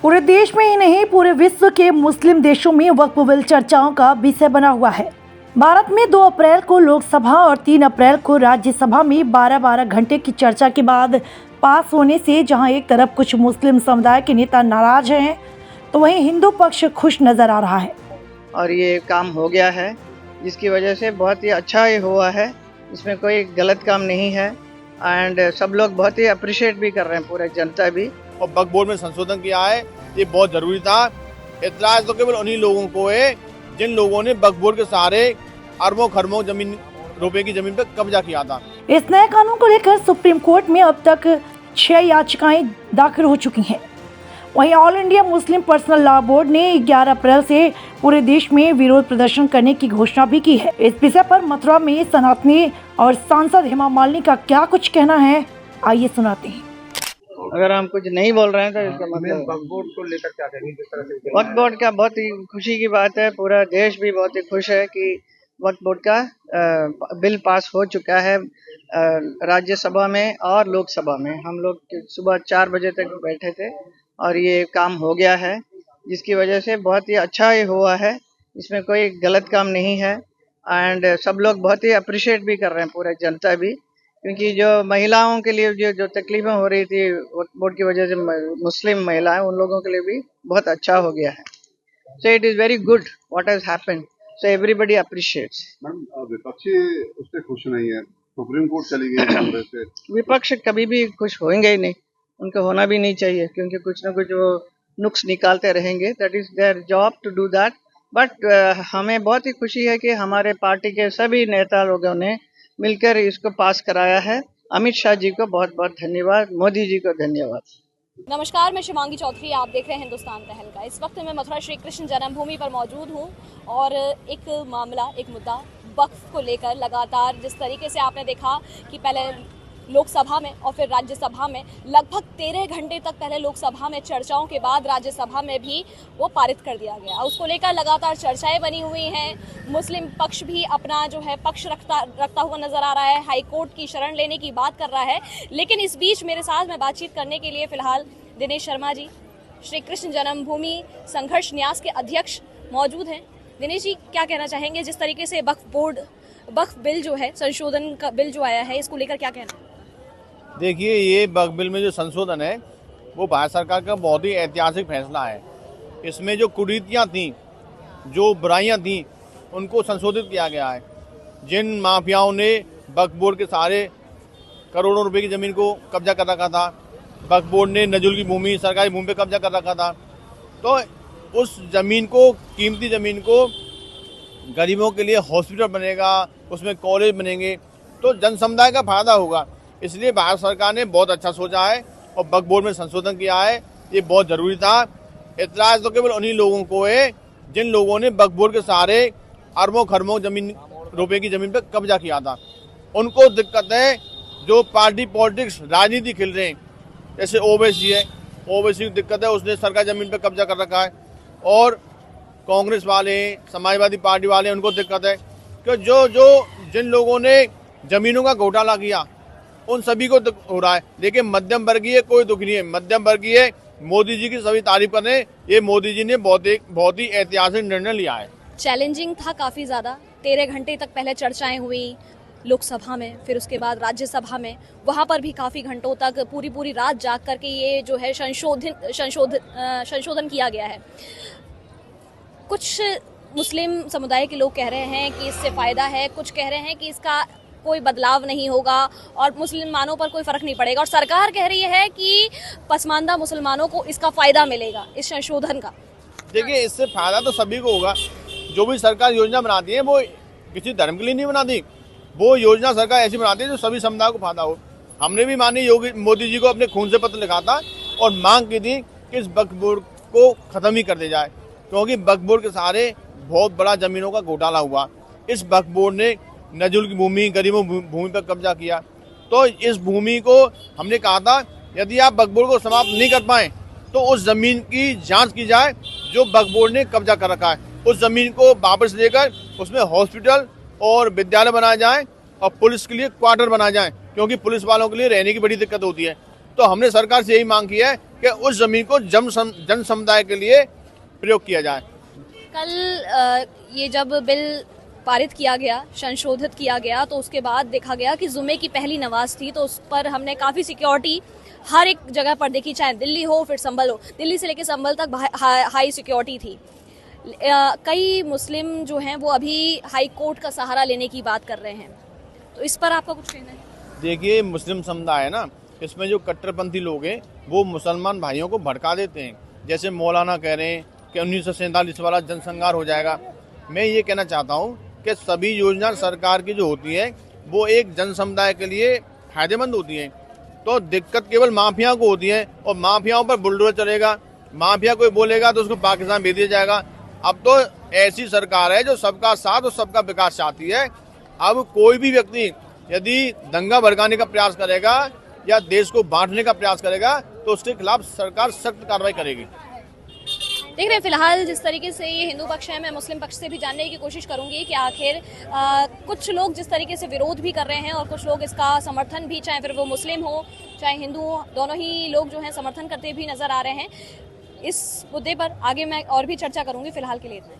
पूरे देश में ही नहीं पूरे विश्व के मुस्लिम देशों में वक्फ बिल चर्चाओं का विषय बना हुआ है। भारत में 2 अप्रैल को लोकसभा और 3 अप्रैल को राज्यसभा में 12-12 घंटे की चर्चा के बाद पास होने से जहां एक तरफ कुछ मुस्लिम समुदाय के नेता नाराज हैं, तो वहीं हिंदू पक्ष खुश नजर आ रहा है। और ये काम हो गया है, जिसकी वजह से बहुत ही अच्छा ये हुआ है। इसमें कोई गलत काम नहीं है एंड सब लोग बहुत ही अप्रिशिएट भी कर रहे हैं, पूरे जनता भी। और वक्फ बोर्ड में संशोधन किया है, ये बहुत जरूरी था। इतराज तो केवल उन्हीं लोगों को है जिन लोगों ने वक्फ बोर्ड के सहारे अरबों खरबों रुपए की जमीन पर कब्जा किया था। इस नए कानून को लेकर सुप्रीम कोर्ट में अब तक 6 याचिकाएं दाखिल हो चुकी हैं। वहीं all India Muslim personal law board ने 11 अप्रैल से पूरे देश में विरोध प्रदर्शन करने की घोषणा भी की है। इस विषय पर मथुरा में सनातनी और सांसद हेमा मालिनी का क्या कुछ कहना है, आइए सुनाते हैं। अगर हम कुछ नहीं बोल रहे हैं तो इसका मतलब वक्फ बोर्ड को लेकर क्या कहेंगे? किस तरह से वक्फ बोर्ड का बहुत ही खुशी की बात है। पूरा देश भी बहुत ही खुश है कि वक्फ बोर्ड का बिल पास हो चुका है राज्यसभा में और लोकसभा में। हम लोग सुबह 4 बजे तक बैठे थे और ये काम हो गया है, जिसकी वजह से बहुत ही अच्छा ये हुआ है। इसमें कोई गलत काम नहीं है एंड सब लोग बहुत ही अप्रिशिएट भी कर रहे हैं, पूरे जनता भी, क्योंकि जो महिलाओं के लिए जो तकलीफें हो रही थी वक्फ बोर्ड की वजह से, मुस्लिम महिलाएं, उन लोगों के लिए भी बहुत अच्छा हो गया है। So it is very good what has happened, so everybody appreciates. Madam, विपक्षी उससे खुश नहीं है, सुप्रीम कोर्ट चली गई कांग्रेस से। विपक्ष कभी भी खुश होंगे ही नहीं, उनको होना भी नहीं चाहिए, क्योंकि कुछ ना कुछ वो नुक्स निकालते रहेंगे। That is their job to do that. But हमें बहुत ही खुशी है कि हमारे पार्टी के सभी नेता लोगों ने मिलकर इसको पास कराया है। अमित शाह जी को बहुत बहुत धन्यवाद, मोदी जी को धन्यवाद। नमस्कार, मैं शिवांगी चौधरी, आप देख रहे हैं हिंदुस्तान तहलका। इस वक्त मैं मथुरा श्री कृष्ण जन्मभूमि पर मौजूद हूं और एक मामला, एक मुद्दा वक्फ को लेकर लगातार जिस तरीके से आपने देखा कि पहले लोकसभा में और फिर राज्यसभा में लगभग 13 घंटे तक पहले लोकसभा में चर्चाओं के बाद राज्यसभा में भी वो पारित कर दिया गया। उसको लेकर लगातार चर्चाएं बनी हुई हैं। मुस्लिम पक्ष भी अपना जो है पक्ष रखता हुआ नजर आ रहा है, हाई कोर्ट की शरण लेने की बात कर रहा है। लेकिन इस बीच मेरे साथ में बातचीत करने के लिए फिलहाल दिनेश शर्मा जी, श्री कृष्ण जन्मभूमि संघर्ष न्यास के अध्यक्ष मौजूद हैं। दिनेश जी, क्या कहना चाहेंगे जिस तरीके से वक्फ बिल जो है, संशोधन का बिल जो आया है, इसको लेकर क्या कहना है? देखिए, ये वक्फ बिल में जो संशोधन है वो भारत सरकार का बहुत ही ऐतिहासिक फैसला है। इसमें जो कुरीतियाँ थीं, जो बुराइयाँ थीं, उनको संशोधित किया गया है। जिन माफियाओं ने वक्फ बोर्ड के सहारे करोड़ों रुपए की ज़मीन को कब्जा कर रखा था, वक्फ बोर्ड ने नजुल की भूमि, सरकारी भूमि पे कब्जा कर रखा था, तो उस ज़मीन को, कीमती ज़मीन को, गरीबों के लिए हॉस्पिटल बनेगा, उसमें कॉलेज बनेंगे, तो जन समुदाय का फायदा होगा। इसलिए भारत सरकार ने बहुत अच्छा सोचा है और वक्फ बोर्ड में संशोधन किया है, ये बहुत ज़रूरी था। इतराज तो केवल उन्हीं लोगों को है जिन लोगों ने वक्फ बोर्ड के सहारे अरबों खरबों रुपए की ज़मीन पर कब्जा किया था। उनको दिक्कत है जो पार्टी पॉलिटिक्स, राजनीति खेल रहे हैं। जैसे ओवैसी है, ओवैसी की दिक्कत है, उसने सरकारी ज़मीन पर कब्जा कर रखा है। और कांग्रेस वाले, समाजवादी पार्टी वाले, उनको दिक्कत है कि जिन लोगों ने ज़मीनों का घोटाला किया उन सभी को हो रहा है। लेकिन मध्यम वर्गीय कोई दुख नहीं है। मध्यम वर्गीय मोदी जी की सभी तारीफ कर रहे हैं। ये मोदी जी ने बहुत ही ऐतिहासिक निर्णय लिया है। चैलेंजिंग था काफ़ी ज़्यादा। 13 घंटे तक पहले चर्चाएं हुई लोकसभा में, फिर उसके बाद राज्यसभा में, वहाँ पर भी काफ़ी घंटों तक पूरी रात जाग करके ये जो है संशोधन किया गया है। कुछ मुस्लिम समुदाय के लोग कह रहे हैं कि इससे फ़ायदा है, कुछ कह रहे हैं कि इसका कोई बदलाव नहीं होगा और मुसलमानों पर कोई फ़र्क नहीं पड़ेगा, और सरकार कह रही है कि पसमानदा मुसलमानों को इसका फ़ायदा मिलेगा, इस संशोधन का। देखिए, इससे फ़ायदा तो सभी को होगा। जो भी सरकार योजना बनाती है वो किसी धर्म के लिए नहीं बनाती, वो योजना सरकार ऐसी बनाती है जो सभी समुदाय को फायदा हो। हमने भी माननीय मोदी जी को अपने खून से पत्र लिखा था और मांग की थी कि इस वक्फ बोर्ड को ख़त्म ही कर दिया जाए, क्योंकि वक्फ बोर्ड के सहारे बहुत बड़ा ज़मीनों का घोटाला हुआ। इस वक्फ बोर्ड ने नजुल की भूमि, गरीबों भूमि पर कब्जा किया। तो इस भूमि को हमने कहा था, यदि आप वक्फ बोर्ड को समाप्त नहीं कर पाए तो उस ज़मीन की जांच की जाए जो वक्फ बोर्ड ने कब्जा कर रखा है। उस ज़मीन को वापस लेकर उसमें हॉस्पिटल और विद्यालय बनाए जाएं और पुलिस के लिए क्वार्टर बनाए जाएं, क्योंकि पुलिस वालों के लिए रहने की बड़ी दिक्कत होती है। तो हमने सरकार से यही मांग की है कि उस जमीन को जन समुदाय के लिए प्रयोग किया जाए। कल ये जब बिल पारित किया गया, संशोधित किया गया, तो उसके बाद देखा गया कि जुमे की पहली नमाज थी, तो उस पर हमने काफ़ी सिक्योरिटी हर एक जगह पर देखी, चाहे दिल्ली हो फिर संभल हो, दिल्ली से लेकर संभल तक हाई सिक्योरिटी थी। कई मुस्लिम जो हैं वो अभी हाई कोर्ट का सहारा लेने की बात कर रहे हैं, तो इस पर आपका कुछ कहना है? देखिए, मुस्लिम समुदाय है ना, इसमें जो कट्टरपंथी लोग हैं वो मुसलमान भाइयों को भड़का देते हैं। जैसे मौलाना कह रहे हैं कि 1947 वाला जनसंहार हो जाएगा। मैं ये कहना चाहता हूँ कि सभी योजना सरकार की जो होती है वो एक जन समुदाय के लिए फायदेमंद होती है। तो दिक्कत केवल माफिया को होती है और माफियाओं पर बुलडोजर चलेगा। माफिया कोई बोलेगा तो उसको पाकिस्तान भेज दिया जाएगा। अब तो ऐसी सरकार है जो सबका साथ और सबका विकास चाहती है। अब कोई भी व्यक्ति यदि दंगा भड़काने का प्रयास करेगा या देश को बांटने का प्रयास करेगा तो उसके खिलाफ सरकार सख्त कार्रवाई करेगी। देख रहे हैं फिलहाल जिस तरीके से ये हिंदू पक्ष है, मैं मुस्लिम पक्ष से भी जानने की कोशिश करूंगी कि आखिर कुछ लोग जिस तरीके से विरोध भी कर रहे हैं और कुछ लोग इसका समर्थन भी, चाहे फिर वो मुस्लिम हो चाहे हिंदू हो, दोनों ही लोग जो हैं समर्थन करते भी नजर आ रहे हैं। इस मुद्दे पर आगे मैं और भी चर्चा करूंगी। फिलहाल के लिए इतना ही।